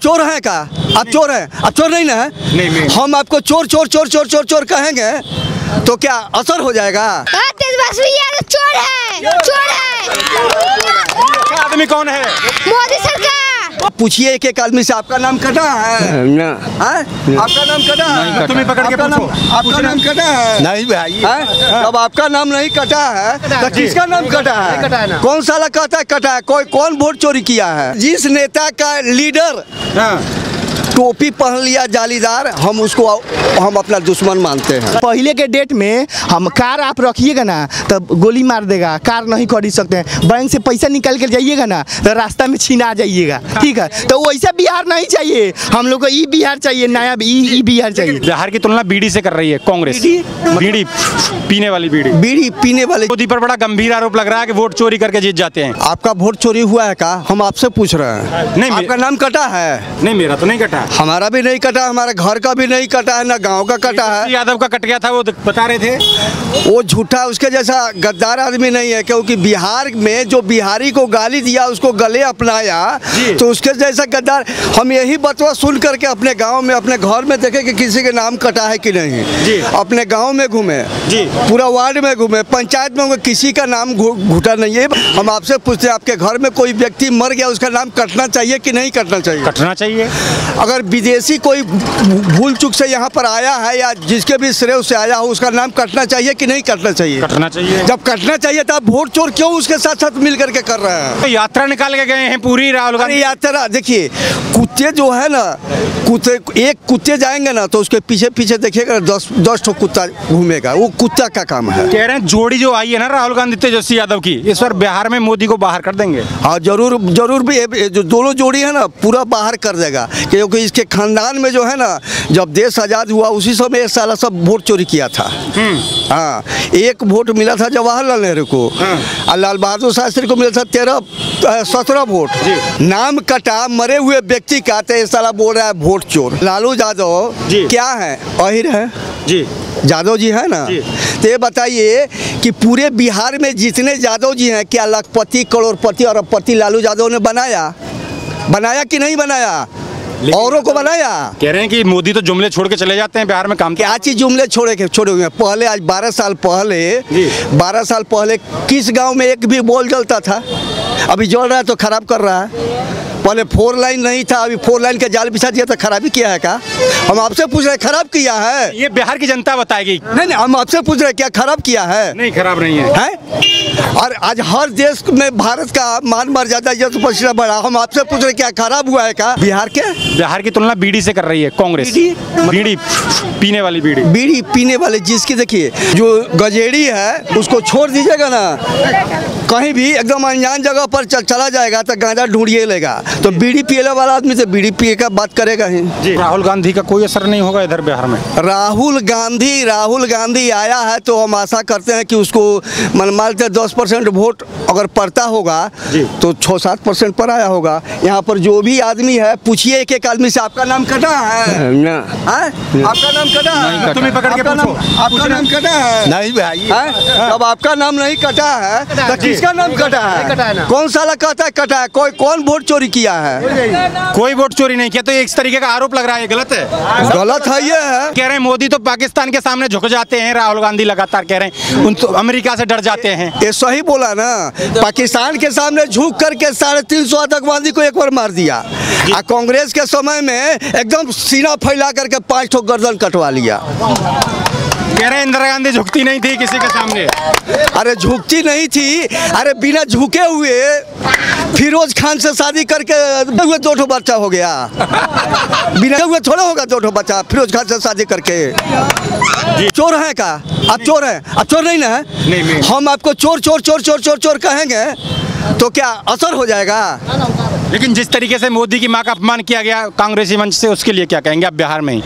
चोर हैं का? आप चोर हैं? आप चोर नहीं ना है? नहीं। हम आपको चोर चोर चोर चोर चोर चोर कहेंगे तो क्या असर हो जाएगा? चोर है, चोर है। आदमी कौन है? मोदी सरकार। पूछिए एक एक आदमी से, आपका नाम कटा है ना? आपका नाम कटा है? तुम्हें पकड़ के पूछो। आपका नाम कटा है? नहीं भाई। अब आपका नाम नहीं कटा है तो किसका नाम कटा है? कौन साला कहता है कटा है? कौन वोट चोरी किया है? जिस नेता का लीडर टोपी पहन लिया जालीदार, हम अपना दुश्मन मानते हैं। पहले के डेट में हम कार आप रखिएगा ना तब गोली मार देगा, कार नहीं खरीद सकते हैं। बैंक से पैसा निकाल के जाइएगा ना तो रास्ता में छीना जाइएगा, ठीक है? तो वैसा बिहार नहीं चाहिए हम लोग को, ई बिहार चाहिए, नया ई बिहार चाहिए। बिहार की तुलना बीड़ी से कर रही है कांग्रेस। बीड़ी पीने वाली बीड़ी पीने वाले मोदी पर बड़ा गंभीर आरोप लग रहा है कि वोट चोरी करके जीत जाते हैं। आपका वोट चोरी हुआ है का? हम आपसे पूछ रहे हैं। नहीं, आपका नाम कटा है? नहीं, मेरा तो नहीं कटा। हमारा भी नहीं कटा, हमारे घर का भी नहीं कटा है, ना गांव का कटा है। यादव का कट गया था, वो बता रहे थे। वो झूठा, उसके जैसा गद्दार आदमी नहीं है, क्योंकि बिहार में जो बिहारी को गाली दिया उसको गले अपनाया, तो उसके जैसा गद्दार। हम यही बतवा सुन करके अपने गांव में, अपने घर में देखे कि किसी के नाम कटा है कि नहीं। अपने गांव में घूमे, पूरा वार्ड में घूमे, पंचायत में किसी का नाम घुटा नहीं है। हम आपसे पूछते हैं, आपके घर में कोई व्यक्ति मर गया, उसका नाम कटना चाहिए कि नहीं कटना चाहिए? कटना चाहिए। अगर विदेशी कोई भूल चूक से यहाँ पर आया है या जिसके भी श्रेय से आया हो, उसका नाम कटना चाहिए कि नहीं कटना चाहिए? कटना चाहिए। जब कटना चाहिए तो आप वोट चोर क्यों उसके साथ साथ मिल करके कर रहे हैं? तो यात्रा निकाल के गए हैं पूरी राहुल गांधी। यात्रा देखिए, कुत्ते जो है ना, एक कुत्ते जाएंगे ना तो उसके पीछे पीछे देखिएगा 10 ठो कुत्ता घूमेगा, वो कुत्ता का काम है। कह रहे हैं जोड़ी जो आई है ना राहुल गांधी तेजस्वी यादव की, इस बार बिहार में मोदी को बाहर कर देंगे। हाँ जरूर भी, जो दोनों जोड़ी है ना पूरा बाहर कर देगा, क्योंकि इसके खानदान में जो है ना, जब देश आजाद हुआ उसी समय ये साला सब वोट चोरी किया था। हाँ, एक वोट मिला था जवाहरलाल नेहरू को और लाल बहादुर शास्त्री को मिला था 17 वोट। नाम कटा मरे हुए व्यक्ति का, तो ये साला बोल रहा है वोट चोर। लालू यादव क्या है? अहिर है जी, यादव जी है ना। तो ये बताइए कि पूरे बिहार में जितने यादव जी हैं, क्या लाखपति, करोड़पति, अरबपति लालू यादव ने बनाया कि नहीं बनाया? औरों को बनाया। कह रहे हैं कि मोदी तो जुमले छोड़ के चले जाते हैं बिहार में काम। क्या चीज जुमले छोड़े हुए हैं? पहले आज 12 साल पहले किस गांव में एक भी बॉल जलता था? अभी जल रहा है तो खराब कर रहा है। पहले 4 लाइन नहीं था, अभी 4 लाइन के जाल बिछा दिया तो खराबी किया है का? हम आपसे पूछ रहे हैं, खराब किया है? ये बिहार की जनता बताएगी। नहीं, हम आपसे पूछ रहे हैं क्या खराब किया है? नहीं, खराब नहीं है। और आज हर देश में भारत का मान मर्यादा यश प्रतिष्ठा बढ़ा। हम आपसे पूछ रहे हैं क्या खराब हुआ है का? बिहार की तुलना बीड़ी से कर रही है कांग्रेस। बीड़ी पीने वाली बीड़ी पीने वाले, जिसकी देखिए जो गजेड़ी है उसको छोड़ दीजिएगा ना, कहीं भी एकदम अनजान जगह पर चला जाएगा तो गांजा ढूंढिए लेगा, तो बीड़ी पीने वाला आदमी से बीड़ी पिए का बात करेगा ही। राहुल गांधी का कोई असर नहीं होगा इधर बिहार में? राहुल गांधी आया है तो हम आशा करते हैं कि उसको मानते 10% वोट अगर पड़ता होगा तो 6-7% पर आया होगा। यहाँ पर जो भी आदमी है, पूछिए एक एक आदमी से, आपका नाम कटा है ना? आपका नाम कटा है? तुम्हें पकड़ के पूछो। आपका नाम कटा है? नहीं भाई। अब आपका नाम नहीं कटा है तो किसका नाम कटा है? कौन साला कहता है कटा है? कौन वोट चोरी किया है? कोई वोट चोरी नहीं किया। तो इस तरीके का आरोप लग रहा है, गलत है? गलत है। ये है कह रहे हैं मोदी तो पाकिस्तान के सामने झुक जाते हैं, राहुल गांधी लगातार कह रहे हैं उन तो अमेरिका से डर जाते हैं। ये सही बोला ना, पाकिस्तान के सामने झुक करके 350 आतंकवादी को एक बार मार दिया। कांग्रेस के समय में एकदम सीना फैला करके 5 ठो गर्दन कटवा लिया। कह रहे हैं इंदिरा गांधी झुकती नहीं थी किसी के सामने। अरे झुकती नहीं थी, अरे बिना झुके हुए फिरोज खान से शादी करके 2 ठो बच्चा हो गया। बिना हुए थोड़ा होगा 2 ठो बच्चा फिरोज खान से शादी करके। चोर हैं का? आप चोर हैं? आप चोर नहीं ना है? नहीं। हम आपको चोर चोर चोर चोर चोर चोर कहेंगे तो क्या असर हो जाएगा? लेकिन जिस तरीके से मोदी की मां का अपमान किया गया कांग्रेसी मंच से, उसके लिए क्या कहेंगे आप बिहार में?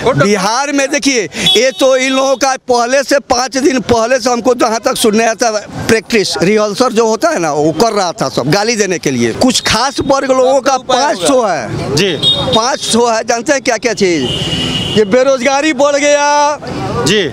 बिहार में देखिए, ये तो इन लोगों का पहले से 5 दिन पहले से हमको जहाँ तक सुनने आता प्रैक्टिस रिहर्सल जो होता है ना, वो कर रहा था सब गाली देने के लिए। कुछ खास वर्ग लोगों का 500 है जी, 500 है। जानते हैं क्या क्या चीज़? ये बेरोजगारी बढ़ गया जी,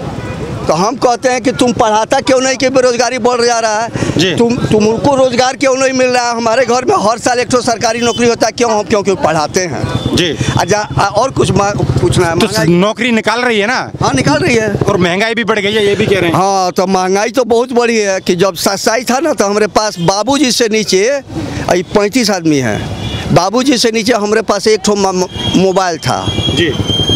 तो हम कहते हैं कि तुम पढ़ाता क्यों नहीं कि बेरोजगारी बढ़ जा रहा है, तुमको रोजगार क्यों नहीं मिल रहा है। हमारे घर में हर साल एक तो सरकारी नौकरी होता है, क्यों हम क्योंकि पढ़ाते हैं जी। अच्छा और कुछ पूछना है? तो नौकरी निकाल रही है ना? हाँ निकाल रही है, और महंगाई भी बढ़ गई है, ये भी कह रहे हैं। हाँ तो महंगाई तो बहुत बड़ी है कि जब सस्ताई था ना तो हमारे पास बाबूजी से नीचे 35 आदमी हैं, बाबूजी से नीचे हमारे पास एक ठो मोबाइल था जी,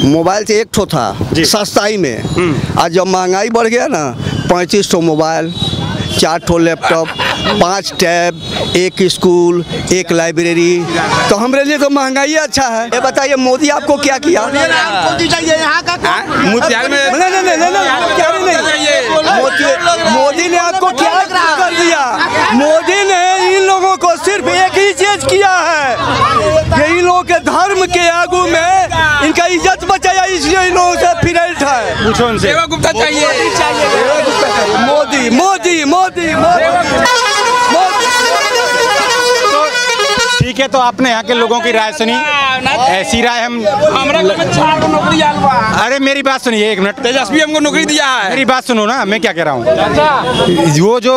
मोबाइल से एक ठो था सस्ताई में। आज जब महंगाई बढ़ गया ना 35 ठो मोबाइल, 4 ठो लैपटॉप, 5 टैब, 1 स्कूल, 1 लाइब्रेरी, तो हमारे लिए तो महंगाई अच्छा है। ये बताइए मोदी आपको क्या किया? मोदी ने आपको क्या कर दिया? मोदी ने इन लोगों को सिर्फ एक ही चीज किया है कि इन लोगों के धर्म के आगू में इनका इज्जत बचाया, इसलिए इन लोगों से फिरल्ट है। पूछो उनसे। गुप्ता चाहिए, मोदी मोदी मोदी मोदी। ठीक है, तो आपने यहाँ के लोगों की राय सुनी, ऐसी राय हम नौकरी। अरे मेरी बात सुनिए एक मिनट। तेजस्वी हमको नौकरी दिया है। मेरी बात सुनो ना, मैं क्या कह रहा हूँ। वो जो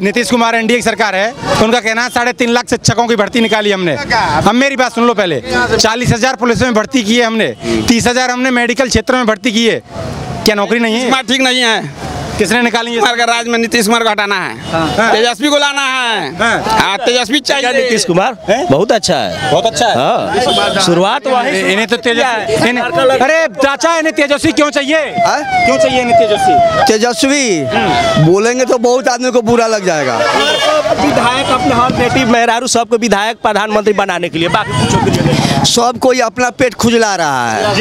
नीतीश कुमार एनडीए की सरकार है, उनका कहना है 3.5 लाख शिक्षकों की भर्ती निकाली हमने। हम मेरी बात सुन लो पहले। 40,000 पुलिस में भर्ती की है हमने, 30,000 हमने मेडिकल क्षेत्र में भर्ती की है। क्या नौकरी नहीं है? ठीक नहीं है। किसने निकाली है? का राज में नीतीश कुमार को हटाना है, तेजस्वी को लाना है। तेजस्वी चाहिए। नीतीश कुमार बहुत अच्छा है, बहुत अच्छा है। शुरुआत वही। इन्हें तो तेजस्वी, अरे चाचा इन्हें तेजस्वी क्यों चाहिए? क्यों चाहिए इन्हें तेजस्वी? तेजस्वी बोलेंगे तो बहुत आदमी को बुरा लग जाएगा। विधायक अपने हर नेटिव मेहरारू सबको विधायक प्रधानमंत्री बनाने के लिए, बाकी सब कोई अपना पेट खुजला रहा है।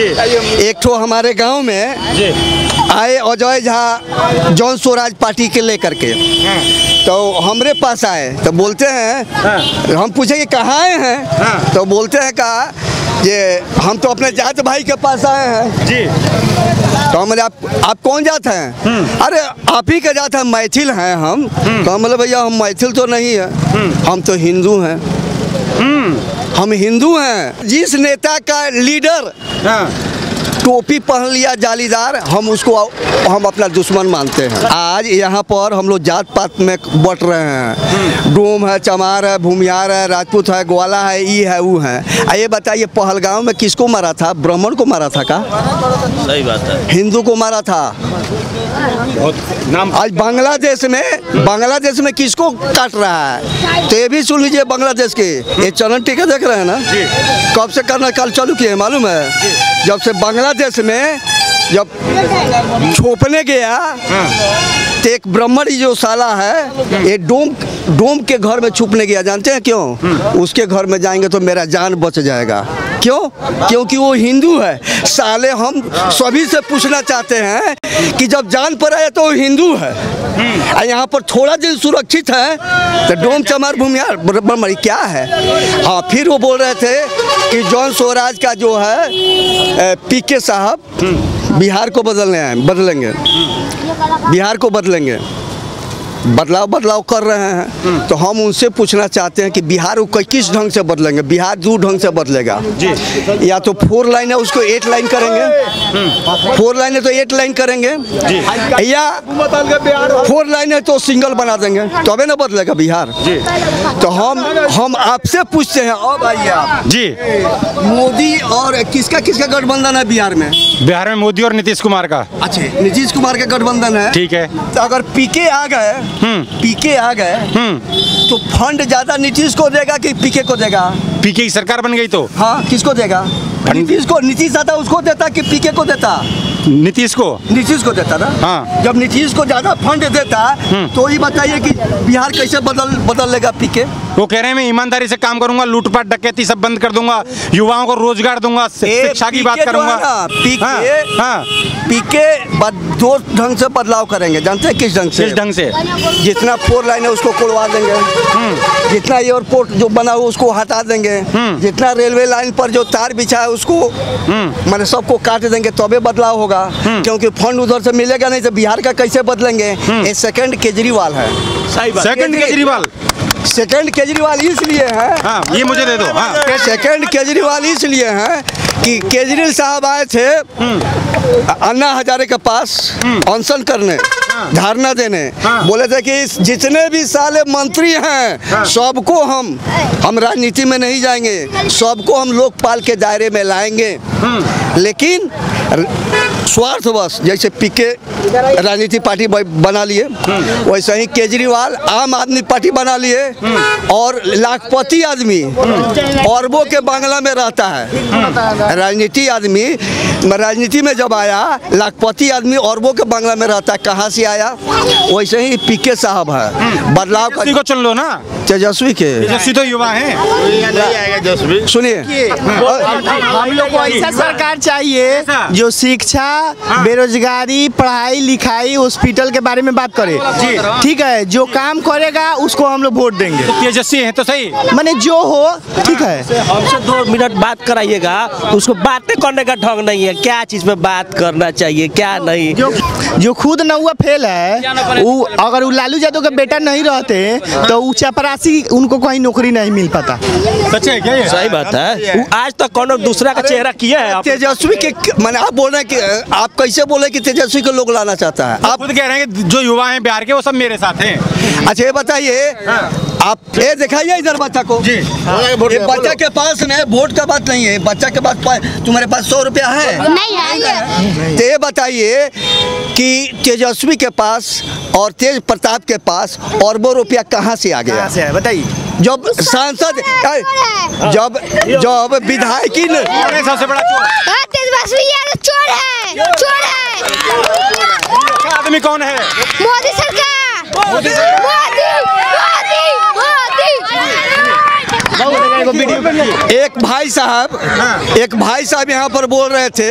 एक ठो हमारे गांव में आए अजय झा जॉन स्वराज पार्टी के लेकर के, तो हमरे पास आए तो बोलते हैं, हम पूछे कि कहाँ आए हैं, तो बोलते हैं कहा ये हम तो अपने जात भाई के पास आए हैं जी। तो हम आप कौन जात हैं? अरे आप ही का जात है, मैथिल हैं हम। तो हम बोले भैया हम मैथिल तो नहीं है, हम तो हिंदू हैं। हम हिंदू हैं। जिस नेता का लीडर टोपी पहन लिया जालीदार, हम अपना दुश्मन मानते हैं। आज यहाँ पर हम लोग जात पात में बट रहे हैं। डोम है, चमार है, भूमियार है, राजपूत है, ग्वाला है, ई है, वो है। ये बताइए पहलगांव में किसको मारा था? ब्राह्मण को मारा था का? सही बात है, हिंदू को मारा था। आज बांग्लादेश में किसको काट रहा है? तो ये भी सुन लीजिए बांग्लादेश के, ये चरण टीका देख रहे हैं ना, कब से करना काल चालू किए मालूम है? जब से बांग्लादेश में जब छोपने गया तो एक ब्राह्मण जो साला है ये डोम के घर में छुपने गया। जानते हैं क्यों? उसके घर में जाएंगे तो मेरा जान बच जाएगा। क्यों? क्योंकि वो हिंदू है। साले हम सभी से पूछना चाहते हैं कि जब जान पर आए तो वो हिंदू है, यहाँ पर थोड़ा दिन सुरक्षित है तो डोम चमार भूमियार ब्राह्मण क्या है? हाँ, फिर वो बोल रहे थे कि जॉन स्वराज का जो है पीके साहब बिहार को बदलेंगे, बिहार को बदलेंगे, बदलाव कर रहे हैं। तो हम उनसे पूछना चाहते हैं कि बिहार को किस ढंग से बदलेंगे? बिहार 2 ढंग से बदलेगा जी। या तो 4 लाइन है उसको 8 लाइन करेंगे, 4 लाइन है तो 8 लाइन करेंगे जी। या 4 लाइन है तो सिंगल बना देंगे, तबे ना बदलेगा बिहार जी। तो हम आपसे पूछते हैं, और भाई आप जी, मोदी और किसका गठबंधन है बिहार में? बिहार में मोदी और नीतीश कुमार का। अच्छा, नीतीश कुमार का गठबंधन है, ठीक है। तो अगर पीके आ गए तो फंड ज्यादा नीतीश को देगा कि पीके को देगा? पीके की सरकार बन गई तो हाँ, किसको देगा? नीतीश आता उसको देता कि पीके को देता? नीतीश को देता ना। हाँ। जब नीतीश को ज्यादा फंड देता तो ये बताइए कि बिहार कैसे बदल लेगा पीके? वो कह रहे हैं मैं ईमानदारी से काम करूंगा, लूटपाट डकैती सब बंद कर दूंगा, युवाओं को रोजगार दूंगा, शिक्षा की बात करूंगा। पीके 2 ढंग से बदलाव करेंगे। जानते हैं किस ढंग से? जितना 4 लाइन है उसको कोड़वा देंगे, जितना एयरपोर्ट जो बना हुआ उसको हटा देंगे, जितना रेलवे लाइन पर जो तार बिछा है उसको मैंने सबको काट देंगे, तबे बदलाव होगा। क्योंकि फंड उधर से मिलेगा नहीं तो बिहार का कैसे बदलेंगे? ये सेकंड केजरीवाल है। सेकंड केजरीवाल इसलिए है, हाँ, ये मुझे दे दो। हाँ। सेकंड केजरीवाल इसलिए है कि केजरीवाल साहब आए थे अन्ना हजारे के पास अनशन करने, धरना देने, बोले थे कि जितने भी साले मंत्री हैं सबको हम राजनीति में नहीं जाएंगे, सबको हम लोकपाल के दायरे में लाएंगे। लेकिन स्वार्थवश जैसे पीके राजनीति पार्टी बना लिए, वैसे ही केजरीवाल आम आदमी पार्टी बना लिए और लाखपति आदमी अरबों के बांग्ला में रहता है। राजनीति में जब आया लाखपति आदमी अरबों के बांग्ला में रहता है, कहाँ से आया? वैसे ही पीके साहब है। बदलाव को चुन लो ना, तेजस्वी तो युवा हैं। सुनिए, हम लोग को ऐसा सरकार चाहिए जो शिक्षा, बेरोजगारी, पढ़ाई लिखाई, हॉस्पिटल के बारे में बात करे। ठीक है, जो काम करेगा उसको हम लोग वोट देंगे। तेजस्वी है तो सही, माने जो हो, ठीक है। हमसे 2 मिनट बात कराइएगा, उसको बातें करने का ढंग नहीं है, क्या चीज पे बात करना चाहिए क्या नहीं। जो खुद नौवा फेल है, वो अगर वो लालू यादव का बेटा नहीं रहते तो वो चपरासी उनको कहीं नौकरी नहीं मिल पाता। सच है क्या ये? सही बात है। वो आज तक कौन दूसरा का चेहरा किया है? तेजस्वी के मैंने आप बोल रहे हैं कि आप कैसे बोले कि तेजस्वी को लोग लाना चाहता है? आप खुद कह रहे हैं कि जो युवा हैं बिहार के वो सब मेरे साथ हैं। अच्छा ये बताइए, आप ये दिखाइए इधर बच्चा को जी। ये बच्चा के पास में वोट का बात नहीं है, बच्चा के पास तुम्हारे पास 100 रुपया है? नहीं है। तो ये बताइए कि तेजस्वी के पास और तेज प्रताप के पास अरबों रुपया कहाँ से आ गया? बताइए। जब सांसद जब विधायक सबसे बड़ा तेजस्वी यादव चोर है, चोर है। आदमी कौन है? मोदी सरकार। मोदी। एक भाई साहब यहाँ पर बोल रहे थे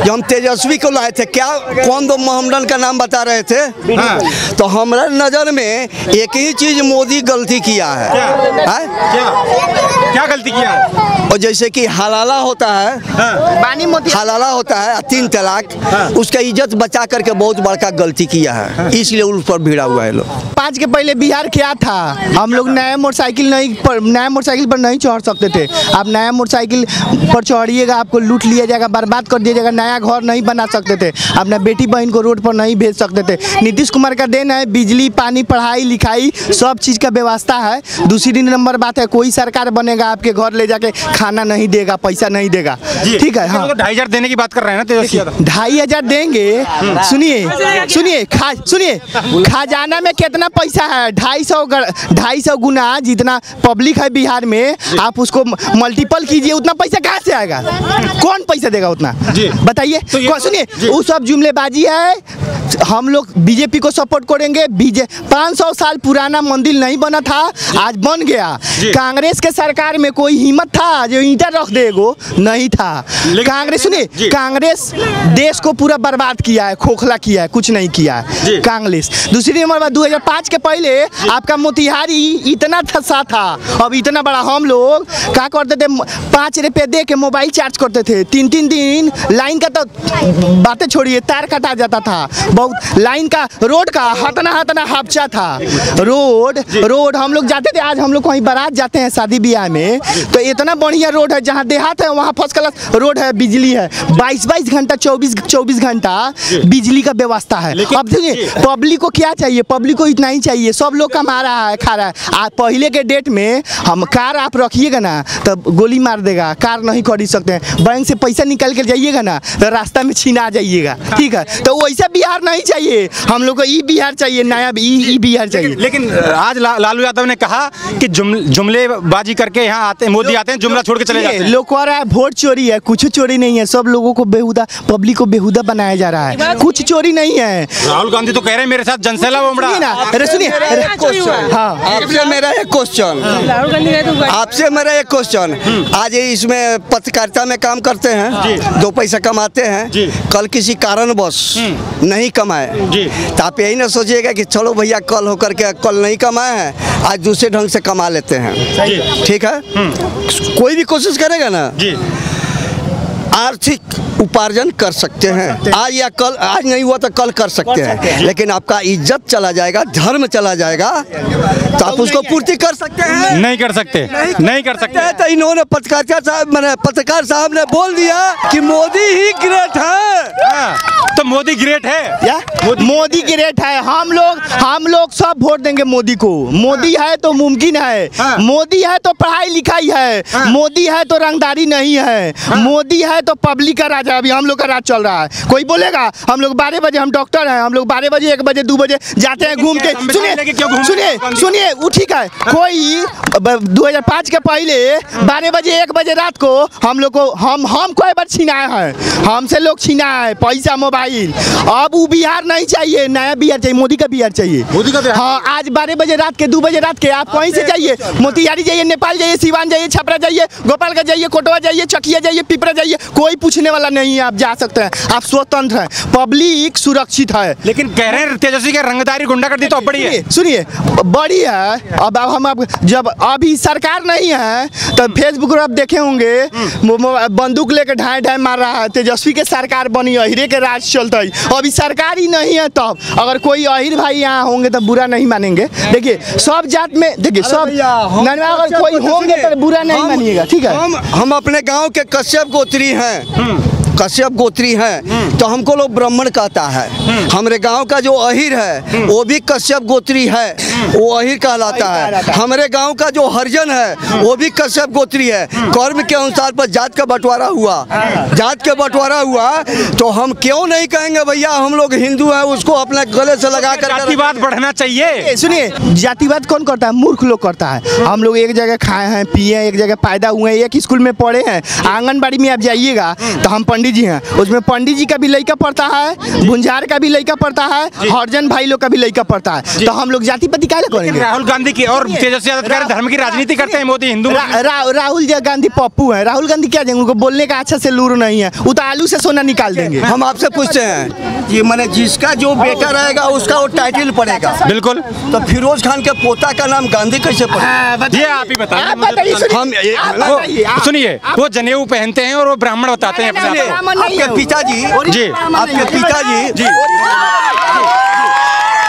जो हम तेजस्वी को लाए थे, क्या कौन दो मोहम्मदन का नाम बता रहे थे। तो हमारे नजर में एक ही चीज मोदी गलती किया है। क्या गलती किया है? और जैसे कि हलाला होता है, हलाला होता है 3 तलाक, उसका इज्जत बचा करके बहुत बड़का गलती किया है, इसलिए उस पर भिड़ा हुआ है लोग। 5 के पहले बिहार क्या था? हम लोग नया मोटरसाइकिल पर नहीं चढ़ सकते थे। आप नया मोटरसाइकिल पर चढ़िएगा, आपको लूट लिया जाएगा, बर्बाद कर दिया जाएगा। नया घर नहीं बना सकते थे, अपना बेटी बहन को रोड पर नहीं भेज सकते थे। नीतीश कुमार का देन है, बिजली, पानी, पढ़ाई लिखाई सब चीज़ का व्यवस्था है। दूसरी नंबर बात है, कोई सरकार बनेगा आपके घर ले जाके खाना नहीं देगा, पैसा नहीं देगा। ठीक है, हाँ 2,500 देने की बात कर रहे हैं ना। 2,500 देंगे। सुनिए खजाना में कितना पैसा है? 250 गुना जितना पब्लिक है बिहार में, आप उसको मल्टीपल कीजिए, उतना पैसा कहाँ से आएगा? कौन पैसा देगा उतना? बताइए। सुनिए, वो सब जुमलेबाजी है। हम लोग बीजेपी को सपोर्ट करेंगे। 500 साल पुराना मंदिर नहीं बना था, आज बन गया। कांग्रेस के सरकार में कोई हिम्मत था जो ईंटा रख देगो? नहीं था। कांग्रेस, सुनिए, कांग्रेस देश को पूरा बर्बाद किया है, खोखला किया है, कुछ नहीं किया है कांग्रेस। दूसरी नंबर बात, 2005 के पहले आपका मोतिहारी इतना सा था, अब इतना बड़ा। हम लोग क्या करते थे? 5 रुपये दे के मोबाइल चार्ज करते थे। 3 दिन लाइन का तो बातें छोड़िए, तार कटा जाता था। बहुत लाइन का, रोड का हतना हापचा था। रोड हम लोग जाते थे। आज हम लोग कहीं बारात जाते हैं शादी ब्याह में, तो इतना बढ़िया रोड है, जहाँ देहात है वहाँ फर्स्ट क्लास रोड है, बिजली है, 22 घंटा 24 घंटा बिजली का व्यवस्था है। अब देखिए पब्लिक को क्या चाहिए? पब्लिक को इतना ही चाहिए। सब लोग कमा रहा है, खा रहा है। पहले के डेट में हम कार आप रखिएगा ना तो गोली मार देगा, कार नहीं खरीद सकते हैं। बैंक से पैसा निकाल के जाइएगा ना तो रास्ता में छीना जाइएगा। ठीक है, तो वैसा बिहार नहीं चाहिए हम लोग को। ई बिहार चाहिए, नया ई बिहार चाहिए। लेकिन आज लालू यादव ने कहा कि जुमलेबाजी करके यहाँ आते हैं, मोदी आते हैं, जुमला छोड़ के चले जाते हैं। लोग कह रहा है वोट चोरी है, कुछ चोरी नहीं है। सब लोगों को बेहुदा, पब्लिक को बेहुदा बनाया जा रहा है, कुछ चोरी नहीं है। राहुल गांधी तो कह रहे हैं मेरे साथ जनसेला सुनिए, आपसे मेरा एक क्वेश्चन, आज इसमें पत्रकारिता में काम करते हैं, 2 पैसा कमाते हैं, कल किसी कारणवश नहीं कमाए तो आप यही ना सोचिएगा कि चलो भैया कल होकर के कल नहीं कमाए हैं, आज दूसरे ढंग से कमा लेते हैं। ठीक है, कोई भी कोशिश करेगा ना आर्थिक उपार्जन कर सकते हैं। आज या कल, आज नहीं हुआ तो कल कर सकते हैं, लेकिन आपका इज्जत चला जाएगा, धर्म चला जाएगा, तो आप उसको पूर्ति कर सकते हैं? नहीं कर सकते, नहीं कर सकते। तो इन्होंने पत्रकार साहब ने बोल दिया कि मोदी ही ग्रेट है। तो मोदी ग्रेट है या मोदी ग्रेट है। हम लोग सब वोट देंगे मोदी को। मोदी है तो मुमकिन है, मोदी है तो पढ़ाई लिखाई है, मोदी है तो रंगदारी नहीं है, मोदी है तो पब्लिक का राज है। अभी हम लोग का राज चल रहा है। कोई बोलेगा हम लोग 12 बजे, हम डॉक्टर हैं, हम लोग 12 बजे 1 बजे 2 बजे जाते हैं घूम के। सुनिए वो ठीक है। कोई 2005 के पहले 12 बजे 1 बजे रात को हम लोग को हम कोई बार छीनाए हैं, हमसे लोग छीना है पैसा मोबाइल। अब वो बिहार नहीं चाहिए, नया बिहार चाहिए, मोदी का बिहार चाहिए। मोदी का बिहार। हाँ, आज 12 बजे रात के 2 बजे रात के आप कहीं से जाइए, मोतिहारी जाइए, नेपाल जाइए, सिवान जाइए, छपरा जाइए, गोपालगंज जाइए, कोटवा जाइए, चकिया जाइए, पिपरा जाइए, कोई पूछने वाला नहीं है। आप जा सकते हैं, आप स्वतंत्र हैं, पब्लिक सुरक्षित है। लेकिन कह रहे हैं तेजस्वी के रंगदारी गुंडागर्दी तो बड़ी है। सुनिए बड़ी है। अब हम जब अभी सरकार नहीं है तो फेसबुक पर आप देखे होंगे बंदूक लेके ढाई मार रहा है। तेजस्वी के सरकार बनी, अहिरे के राज चलता है। अभी सरकार ही नहीं है, तब अगर कोई अहिर भाई यहाँ होंगे तो बुरा नहीं मानेंगे। देखिए सब जात में, देखिए सब अगर कोई होंगे तो बुरा नहीं मानिएगा, ठीक है। हम अपने गांव के कश्यप गोत्री हैं, कश्यप गोत्री हैं, तो हमको लोग ब्राह्मण कहता है। हमारे गांव का जो अहिर है वो भी कश्यप गोत्री है, वो अहिर कहलाता है। हमारे गांव का जो हरिजन है वो भी कश्यप गोत्री है। कर्म के अनुसार पर जात का बंटवारा हुआ, जात के बंटवारा हुआ, तो हम क्यों नहीं कहेंगे भैया हम लोग हिंदू हैं, उसको अपने गले से लगा कर जातिवाद बढ़ना चाहिए। सुनिए जातिवाद कौन करता है? मूर्ख लोग करता है। हम लोग एक जगह खाए हैं, पिए, एक जगह पैदा हुए हैं, एक स्कूल में पढ़े हैं। आंगनबाड़ी में आप जाइएगा तो हम पंडित जी हैं, उसमें पंडित जी का भी लड़का पढ़ता है, भुंजार का भी लड़का पढ़ता है, हरिजन भाई लोग का भी लड़का पढ़ता है। तो हम लोग जाति पाति काहे करेंगे? राहुल गांधी की और तेजस्वी यादव धर्म की राजनीति करते हैं। मोदी हिंदू, राहुल गांधी पप्पू है। राहुल गांधी क्या देंगे? उनको बोलने का अच्छा से लूर नहीं है, वो तो आलू से सोना निकाल देंगे। हम आपसे पूछते हैं कि मैंने जिसका जो बेटा रहेगा उसका वो टाइटल पड़ेगा। बिल्कुल। तो फिरोज खान के पोता का नाम गांधी कैसे पड़ेगा? ये आप ही बताइए। हम सुनिए, वो जनेऊ पहनते हैं और वो ब्राह्मण बताते हैं अपने आप को। आपके पिताजी जी, आपके पिताजी जी,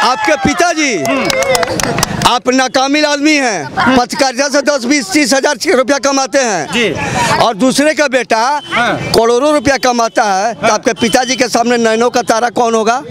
आपके पिताजी आप नाकामिल आदमी हैं, पत्रकारिता से 10-20-30 हजार रुपया कमाते हैं जी, और दूसरे का बेटा करोड़ों रुपया कमाता है, तो आपके पिताजी के सामने नैनो का तारा कौन होगा?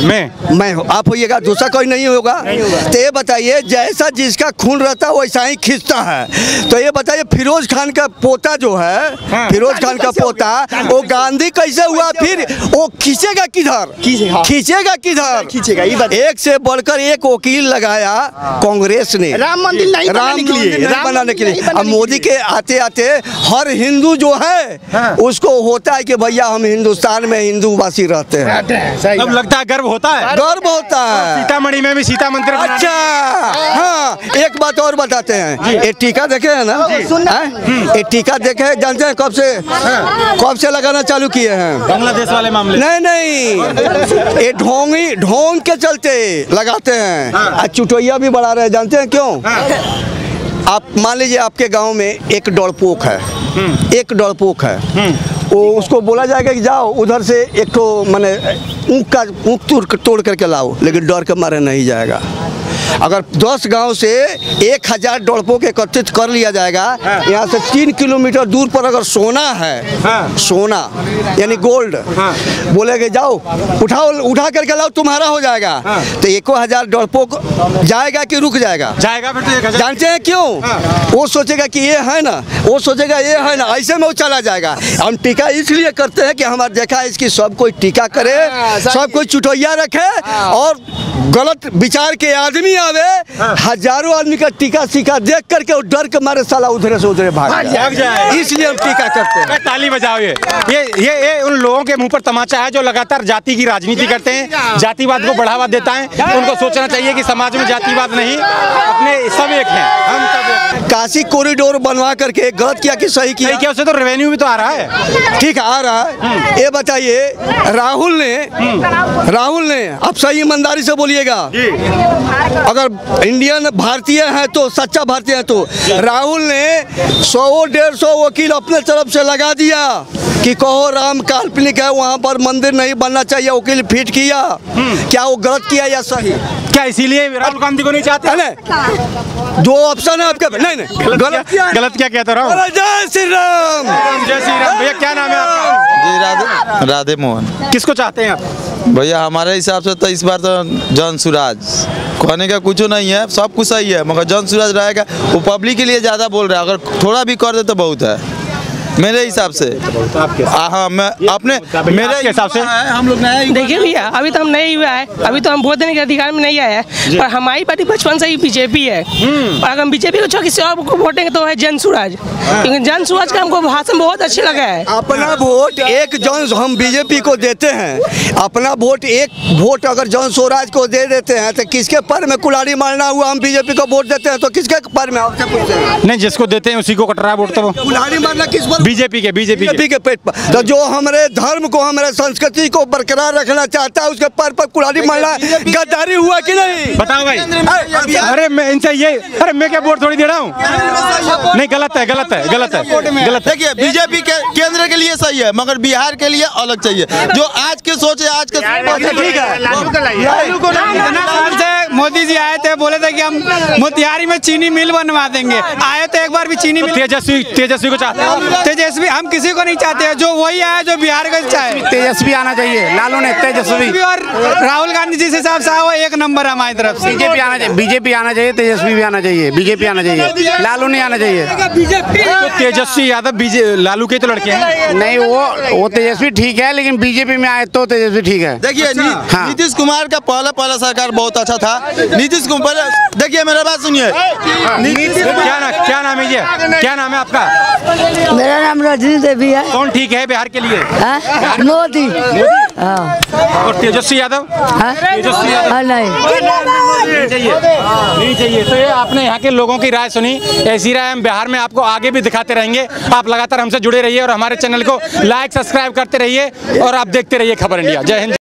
मैं आप होइएगा, दूसरा कोई नहीं होगा। तो ये बताइए, जैसा जिसका खून रहता है वैसा ही खींचता है। तो ये बताइए फिरोज खान का पोता जो है, फिरोज खान का पोता वो गांधी कैसे हुआ? फिर वो खींचेगा किधर? खींचेगा किधर? खींचेगा। एक से बढ़कर एक वकील लगाया कांग्रेस ने राम मंदिर नहीं बनाने के लिए। अब मोदी के आते आते हर हिंदू जो है उसको होता है कि भैया हम हिंदुस्तान में हिंदूवासी रहते हैं। अब लगता है गर्व होता है, गर्व होता है। सीतामढ़ी में भी सीता मंदिर। अच्छा हाँ, एक बात और बताते हैं, ये टीका देखे है ना? ये टीका देखे, जानते हैं कब से लगाना चालू किए हैं? बांग्लादेश वाले मामले। नहीं, ये ढोंग के चलते लगाते हैं। चुटैया भी बढ़ा रहे हैं, जानते हैं क्यों? आप मान लीजिए आपके गांव में एक डरपोक है, एक डरपोक है, वो उसको बोला जाएगा कि जाओ उधर से एक तो मैंने ऊँख तोड़ करके लाओ, लेकिन डर के मारे नहीं जाएगा। अगर 10 गांव से 1000 डरपोक एकत्रित कर लिया जाएगा, यहाँ से 3 किलोमीटर दूर पर अगर सोना है, सोना यानी गोल्ड, बोलेगे जाओ उठा करके लाओ तुम्हारा हो जाएगा, तो 1000 डरपोक जाएगा कि रुक जाएगा? जाएगा। फिर तो 1000। जानते हैं क्यों? वो सोचेगा कि ये है ना, वो सोचेगा ये है ना, ऐसे में वो चला जाएगा। हम टीका इसलिए करते हैं कि हमारा देखा है इसकी सब कोई टीका करे, सब कोई चुटैया रखे, और गलत विचार के आदमी आवे, हजारों आदमी का टीका सीखा देख करके वो डर के मारे साला उधरे से उधरे भाग जाए। इसलिए हम टीका करते हैं। ताली बजाओ। ये उन लोगों के मुंह पर तमाचा है जो लगातार जाति की राजनीति करते हैं, जातिवाद को बढ़ावा देता है। उनको सोचना चाहिए कि समाज में जातिवाद नहीं, अपने सब एक हैं, हम सब। काशी कॉरिडोर बनवा करके गलत किया कि सही किया? क्या उससे तो रेवेन्यू भी तो आ रहा है। ठीक है, आ रहा है। ये बताइए राहुल ने आप सही ईमानदारी से बोलिएगा, अगर इंडियन भारतीय है तो सच्चा भारतीय है तो राहुल ने 100-150 वकील अपने तरफ से लगा दिया, कि कहो राम काल्पनिक है, वहाँ पर मंदिर नहीं बनना चाहिए, वकील फिट किया। क्या वो गलत किया या सही? क्या इसीलिए राहुल गांधी को नहीं चाहते? दो ऑप्शन है आपके। नहीं गलत क्या कहता रहा? जय श्री राम। जय श्री राम। भैया क्या नाम है आपका? जी राधे मोहन। किसको चाहते हैं आप? भैया हमारे हिसाब से तो इस बार तो जॉन सूरज, कहने का कुछ नहीं है, सब कुछ सही है, मगर जॉन सूरज रहेगा। वो पब्लिक के लिए ज़्यादा बोल रहा है, अगर थोड़ा भी कर दे तो बहुत है मेरे हिसाब से। हाँ, मैं अपने मेरे हिसाब से हम लोग नए। देखिए भैया, अभी तो हम नए हुआ है, अभी तो हम वोट देने के अधिकार में नहीं आए हैं, पर हमारी पार्टी बचपन से ही बीजेपी है। और अगर हम बीजेपी को छोड़ किसी और को वोटेंगे तो है जन सूरज, क्योंकि जन सूरज का हमको भाषण बहुत अच्छे लगा है। अपना वोट एक जन हम बीजेपी को देते हैं, अपना वोट एक वोट अगर जन स्वराज को दे देते हैं तो किसके पर में कुल्हाड़ी मारना हुआ? हम बीजेपी को वोट देते हैं तो किसके पर में? आपसे पूछते हैं। नहीं, जिसको देते हैं उसी को कट रहा है वोट। तो कुल्हाड़ी मारना किस पर? बीजेपी के पेट पर। तो जो हमारे धर्म को, हमारे संस्कृति को बरकरार रखना चाहता है उसके पर कुल्हाड़ी मारना गद्दारी हुआ कि नहीं? बताओ भाई। अरे मैं इनसे ये, अरे मैं क्या वोट थोड़ी दे रहा हूँ? नहीं, गलत है। देखिए, बीजेपी के केंद्र के लिए सही है, मगर बिहार के लिए अलग चाहिए। जो आज के सोचे, आज के ठीक है। मोदी जी आए थे, बोले थे कि हम मोतिहारी में चीनी मिल बनवा देंगे। आए तो एक बार भी चीनी मिल। तेजस्वी को चाहते हैं? तेजस्वी हम किसी को नहीं चाहते हैं, जो वही आया जो बिहार का चाहे। तेजस्वी आना चाहिए, लालू ने तेजस्वी और राहुल गांधी जिस हिसाब से वो एक नंबर है हमारी तरफ से। बीजेपी आना चाहिए, तेजस्वी भी आना चाहिए, बीजेपी आना चाहिए, लालू नहीं आना चाहिए। तो तेजस्वी यादव लालू के तो लड़के हैं। नहीं, वो तेजस्वी ठीक है, लेकिन बीजेपी में आए तो तेजस्वी ठीक है। देखिए, नीतीश कुमार का पहला सरकार बहुत अच्छा था। नीतीश कुमार, देखिए मेरा बात सुनिए। क्या नाम है ये? क्या नाम है आपका? मेरा नाम रजनी देवी है। कौन ठीक है बिहार के लिए? मोदी। और तेजस्वी यादव? नहीं चाहिए। तो ये आपने यहाँ के लोगों की राय सुनी, ऐसी राय हम बिहार में आपको आगे भी दिखाते रहेंगे। आप लगातार हमसे जुड़े रहिए और हमारे चैनल को लाइक सब्सक्राइब करते रहिए और आप देखते रहिए खबर इंडिया। जय हिंद।